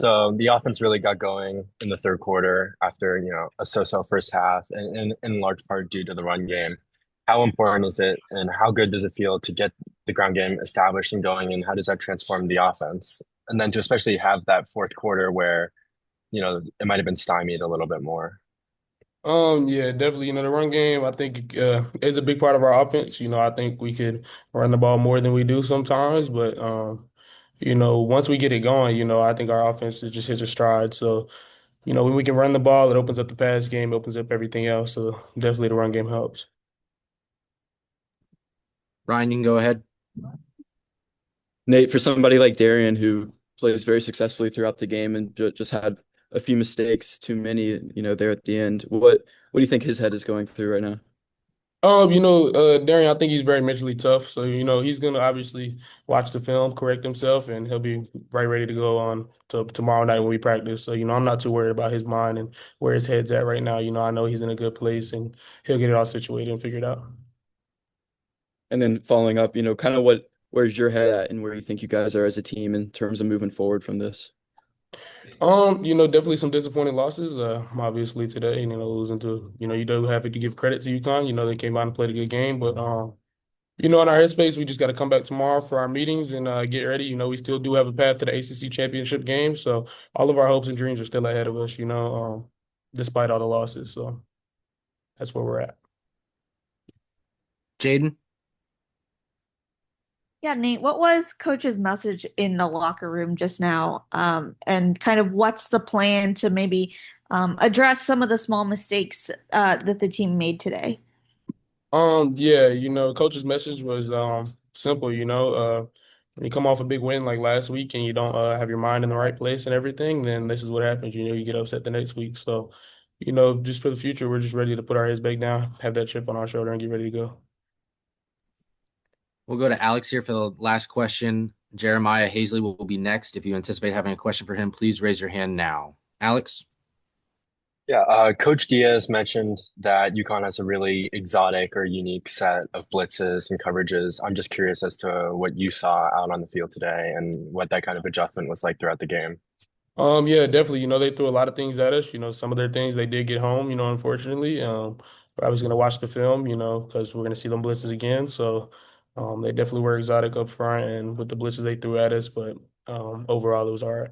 So the offense really got going in the third quarter after, a so-so first half and in large part due to the run game. How important is it and how good does it feel to get the ground game established and going, and how does that transform the offense? And then to especially have that fourth quarter where, it might have been stymied a little bit more. Yeah, definitely. The run game, I think, is a big part of our offense. I think we could run the ball more than we do sometimes, but once we get it going, I think our offense is just hits a stride. So, when we can run the ball, it opens up the pass game, opens up everything else. So definitely the run game helps. Ryan, you can go ahead. Nate, for somebody like Darian who plays very successfully throughout the game and just had a few mistakes, too many, there at the end, what do you think his head is going through right now? Darian, I think he's very mentally tough. So, he's gonna obviously watch the film, correct himself, and he'll be right ready to go on to tomorrow night when we practice. So, I'm not too worried about his mind and where his head's at right now. I know he's in a good place and he'll get it all situated and figured out. And then following up, kind of where's your head at and where you think you guys are as a team in terms of moving forward from this? Definitely some disappointing losses. Obviously today, losing to, you do have to give credit to UConn. They came out and played a good game, but in our headspace, we just got to come back tomorrow for our meetings and get ready. We still do have a path to the ACC championship game, so all of our hopes and dreams are still ahead of us. Despite all the losses. So that's where we're at. Jaden? Yeah, Nate, what was Coach's message in the locker room just now? And kind of what's the plan to maybe address some of the small mistakes that the team made today? Yeah, Coach's message was simple. When you come off a big win like last week and you don't have your mind in the right place and everything, then this is what happens. You get upset the next week. So, just for the future, we're just ready to put our heads back down, have that chip on our shoulder, and get ready to go. We'll go to Alex here for the last question. Jeremiah Hazley will be next. If you anticipate having a question for him, please raise your hand now. Alex? Yeah, Coach Diaz mentioned that UConn has a really exotic or unique set of blitzes and coverages. I'm just curious as to what you saw out on the field today and what that kind of adjustment was like throughout the game. Yeah, definitely. They threw a lot of things at us. Some of their things they did get home, unfortunately. But I was gonna watch the film, because we're gonna see them blitzes again. So they definitely were exotic up front and with the blitzes they threw at us, but overall it was all right.